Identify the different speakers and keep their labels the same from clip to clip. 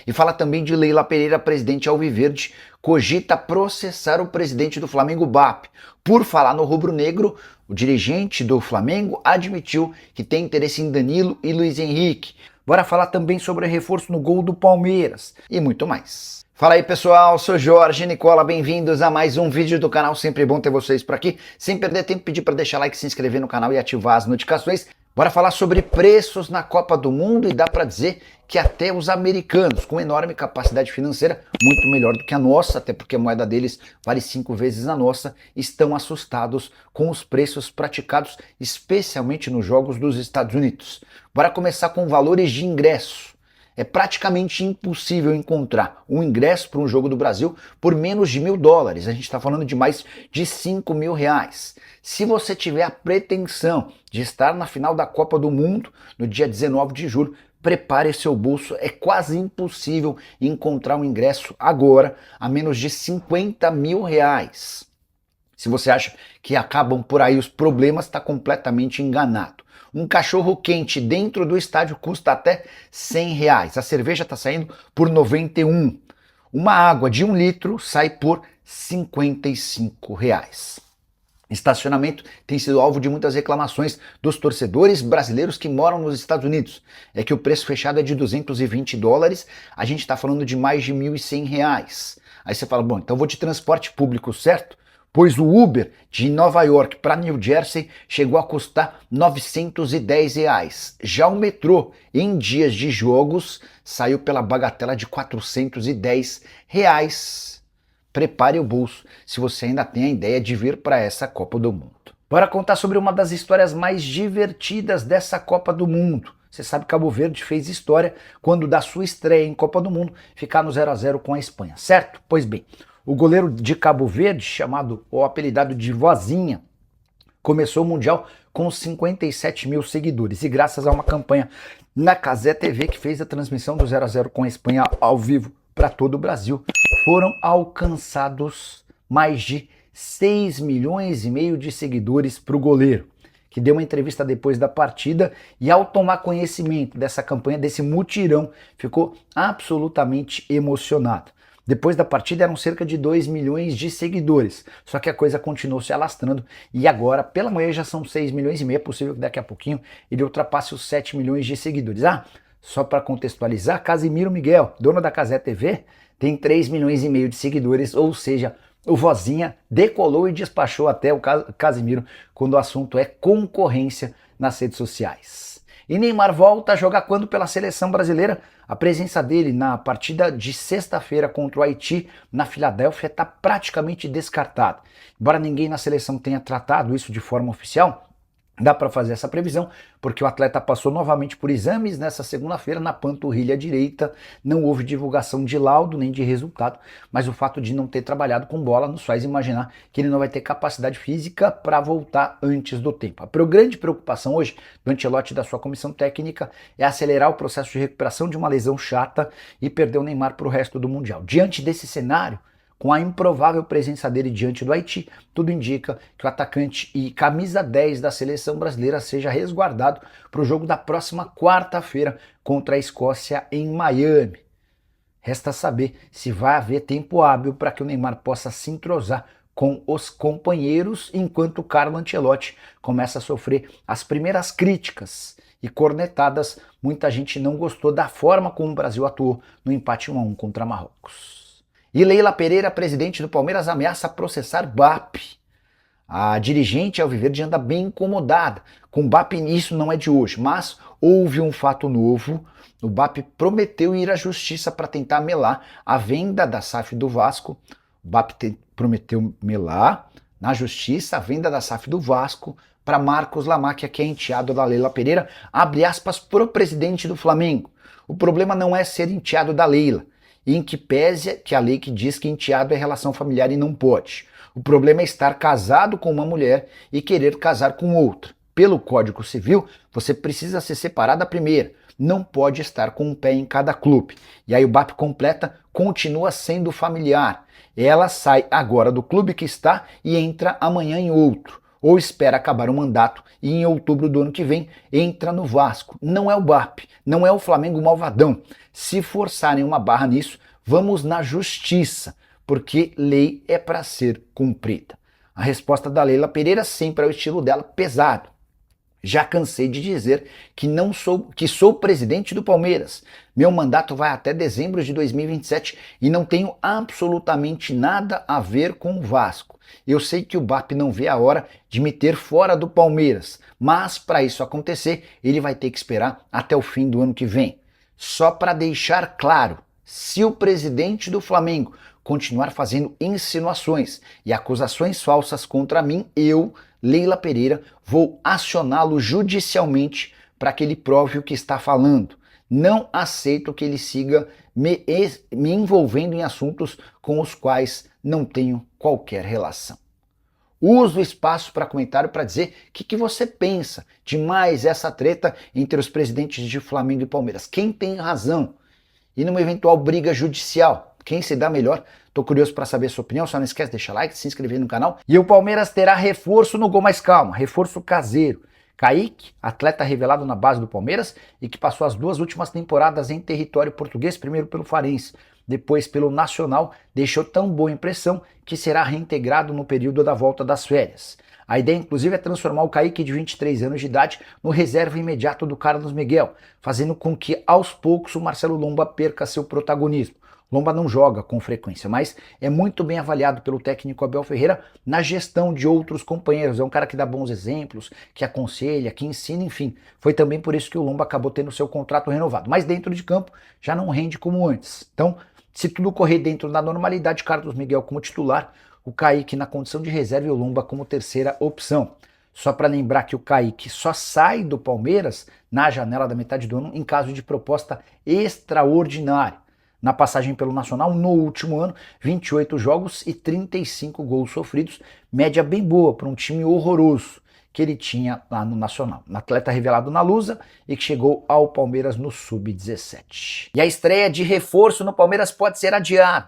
Speaker 1: E fala também de Leila Pereira, presidente Alviverde, cogita processar o presidente do Flamengo, BAP. Por falar no rubro-negro, o dirigente do Flamengo admitiu que tem interesse em Danilo e Luiz Henrique. Bora falar também sobre o reforço no gol do Palmeiras e muito mais. Fala aí pessoal, sou Jorge Nicola, bem-vindos a mais um vídeo do canal, sempre bom ter vocês por aqui. Sem perder tempo, pedir para deixar like, se inscrever no canal e ativar as notificações. Bora falar sobre preços na Copa do Mundo e dá para dizer que até os americanos, com enorme capacidade financeira, muito melhor do que a nossa, até porque a moeda deles vale 5 vezes a nossa, estão assustados com os preços praticados, especialmente nos jogos dos Estados Unidos. Bora começar com valores de ingresso. É praticamente impossível encontrar um ingresso para um jogo do Brasil por menos de $1.000. A gente está falando de mais de R$5.000. Se você tiver a pretensão de estar na final da Copa do Mundo no dia 19 de julho, prepare seu bolso. É quase impossível encontrar um ingresso agora a menos de R$50.000. Se você acha que acabam por aí os problemas, está completamente enganado. Um cachorro quente dentro do estádio custa até R$100. A cerveja está saindo por R$91. Uma água de 1 litro sai por R$55. Estacionamento tem sido alvo de muitas reclamações dos torcedores brasileiros que moram nos Estados Unidos. É que o preço fechado é de $220, a gente está falando de mais de R$1.100. Aí você fala, bom, então vou de transporte público, certo? Pois o Uber de Nova York para New Jersey chegou a custar R$910. Já o metrô, em dias de jogos, saiu pela bagatela de R$410. Prepare o bolso se você ainda tem a ideia de vir para essa Copa do Mundo. Bora contar sobre uma das histórias mais divertidas dessa Copa do Mundo. Você sabe que Cabo Verde fez história quando da sua estreia em Copa do Mundo ficar no 0-0 com a Espanha, certo? Pois bem, o goleiro de Cabo Verde, chamado ou apelidado de Vozinha, começou o Mundial com 57 mil seguidores e graças a uma campanha na Cazé TV que fez a transmissão do 0-0 com a Espanha ao vivo para todo o Brasil, foram alcançados mais de 6,5 milhões de seguidores para o goleiro, que deu uma entrevista depois da partida e ao tomar conhecimento dessa campanha, desse mutirão, ficou absolutamente emocionado. Depois da partida eram cerca de 2 milhões de seguidores, só que a coisa continuou se alastrando e agora pela manhã já são 6,5 milhões, é possível que daqui a pouquinho ele ultrapasse os 7 milhões de seguidores. Só para contextualizar, Casimiro Miguel, dono da Cazé TV, tem 3,5 milhões de seguidores, ou seja, o Vozinha decolou e despachou até o Casimiro quando o assunto é concorrência nas redes sociais. E Neymar volta a jogar quando pela seleção brasileira? A presença dele na partida de sexta-feira contra o Haiti na Filadélfia está praticamente descartada. Embora ninguém na seleção tenha tratado isso de forma oficial, dá para fazer essa previsão, porque o atleta passou novamente por exames nessa segunda-feira na panturrilha direita, não houve divulgação de laudo nem de resultado, mas o fato de não ter trabalhado com bola nos faz imaginar que ele não vai ter capacidade física para voltar antes do tempo. A grande preocupação hoje do Ancelotti e da sua comissão técnica é acelerar o processo de recuperação de uma lesão chata e perder o Neymar para o resto do Mundial. Diante desse cenário, com a improvável presença dele diante do Haiti, tudo indica que o atacante e camisa 10 da seleção brasileira seja resguardado para o jogo da próxima quarta-feira contra a Escócia em Miami. Resta saber se vai haver tempo hábil para que o Neymar possa se entrosar com os companheiros, enquanto Carlo Ancelotti começa a sofrer as primeiras críticas e cornetadas. Muita gente não gostou da forma como o Brasil atuou no empate 1-1 contra Marrocos. E Leila Pereira, presidente do Palmeiras, ameaça processar BAP. A dirigente Alviverde anda bem incomodada com BAP, isso não é de hoje, mas houve um fato novo. O BAP prometeu ir à justiça para tentar melar a venda da SAF do Vasco. O BAP prometeu melar na justiça a venda da SAF do Vasco para Marcos Lamáquia, que é enteado da Leila Pereira, abre aspas, pro presidente do Flamengo. O problema não é ser enteado da Leila, em que pese que a lei que diz que enteado é relação familiar e não pode. O problema é estar casado com uma mulher e querer casar com outra. Pelo Código Civil, você precisa se separar da primeira, não pode estar com um pé em cada clube. E aí o BAP completa, continua sendo familiar. Ela sai agora do clube que está e entra amanhã em outro. ou espera acabar o mandato e em outubro do ano que vem entra no Vasco. Não é o BAP, não é o Flamengo malvadão. Se forçarem uma barra nisso, vamos na justiça, porque lei é para ser cumprida. A resposta da Leila Pereira sempre é o estilo dela, pesado. Já cansei de dizer que sou presidente do Palmeiras. Meu mandato vai até dezembro de 2027 e não tenho absolutamente nada a ver com o Vasco. Eu sei que o BAP não vê a hora de me ter fora do Palmeiras, mas para isso acontecer, ele vai ter que esperar até o fim do ano que vem. Só para deixar claro, se o presidente do Flamengo continuar fazendo insinuações e acusações falsas contra mim, eu, Leila Pereira, vou acioná-lo judicialmente para que ele prove o que está falando. Não aceito que ele siga me envolvendo em assuntos com os quais não tenho qualquer relação. Uso o espaço para comentário para dizer o que você pensa de mais essa treta entre os presidentes de Flamengo e Palmeiras. Quem tem razão? E numa eventual briga judicial, quem se dá melhor? Tô curioso para saber a sua opinião, só não esquece de deixar like, se inscrever no canal. E o Palmeiras terá reforço no Gol Mais Calma, reforço caseiro. Kaique, atleta revelado na base do Palmeiras e que passou as 2 últimas temporadas em território português, primeiro pelo Farense, depois pelo Nacional, deixou tão boa impressão que será reintegrado no período da volta das férias. A ideia, inclusive, é transformar o Kaique, de 23 anos de idade, no reserva imediato do Carlos Miguel, fazendo com que, aos poucos, o Marcelo Lomba perca seu protagonismo. Lomba não joga com frequência, mas é muito bem avaliado pelo técnico Abel Ferreira na gestão de outros companheiros. É um cara que dá bons exemplos, que aconselha, que ensina, enfim. Foi também por isso que o Lomba acabou tendo seu contrato renovado. Mas dentro de campo já não rende como antes. Então, se tudo correr dentro da normalidade, Carlos Miguel como titular, o Kaique na condição de reserva e o Lomba como terceira opção. Só para lembrar que o Kaique só sai do Palmeiras na janela da metade do ano em caso de proposta extraordinária. Na passagem pelo Nacional, no último ano, 28 jogos e 35 gols sofridos, média bem boa para um time horroroso que ele tinha lá no Nacional. Um atleta revelado na Lusa e que chegou ao Palmeiras no Sub-17. E a estreia de reforço no Palmeiras pode ser adiada.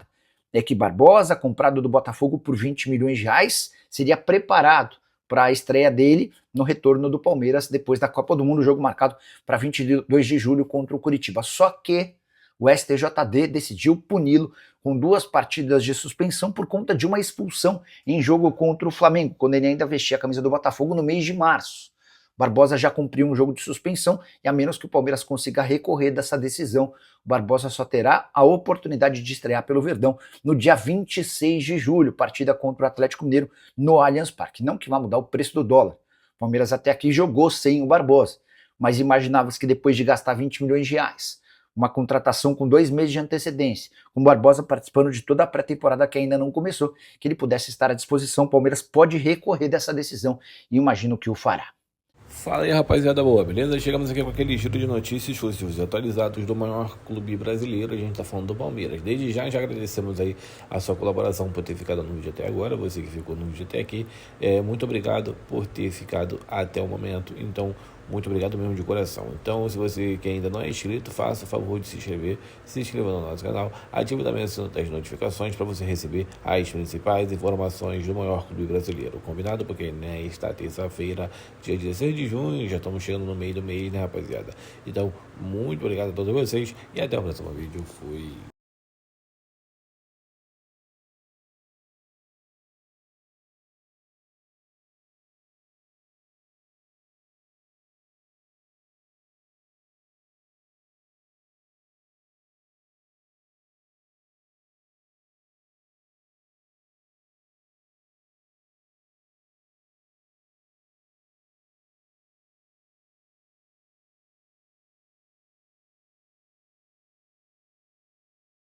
Speaker 1: É que Barbosa, comprado do Botafogo por 20 milhões de reais, seria preparado para a estreia dele no retorno do Palmeiras depois da Copa do Mundo, jogo marcado para 22 de julho contra o Curitiba. Só que o STJD decidiu puni-lo com 2 partidas de suspensão por conta de uma expulsão em jogo contra o Flamengo, quando ele ainda vestia a camisa do Botafogo no mês de março. Barbosa já cumpriu um jogo de suspensão e a menos que o Palmeiras consiga recorrer dessa decisão, o Barbosa só terá a oportunidade de estrear pelo Verdão no dia 26 de julho, partida contra o Atlético Mineiro no Allianz Parque. Não que vá mudar o preço do dólar. O Palmeiras até aqui jogou sem o Barbosa, mas imaginava-se que depois de gastar 20 milhões de reais, uma contratação com 2 meses de antecedência, com o Barbosa participando de toda a pré-temporada que ainda não começou, que ele pudesse estar à disposição. O Palmeiras pode recorrer dessa decisão e imagino que o fará.
Speaker 2: Fala aí, rapaziada boa, beleza? Chegamos aqui com aquele giro de notícias exclusivos e atualizados do maior clube brasileiro. A gente tá falando do Palmeiras. Desde já agradecemos aí a sua colaboração por ter ficado no vídeo até agora. Você que ficou no vídeo até aqui, muito obrigado por ter ficado até o momento. Então, muito obrigado mesmo de coração. Então, se você que ainda não é inscrito, faça o favor de se inscrever, se inscreva no nosso canal, ative também o sino das notificações para você receber as principais informações do maior clube brasileiro. Combinado? Porque nesta terça-feira, dia 16 de junho, já estamos chegando no meio do mês, né, rapaziada? Então, muito obrigado a todos vocês e até o próximo vídeo. Fui!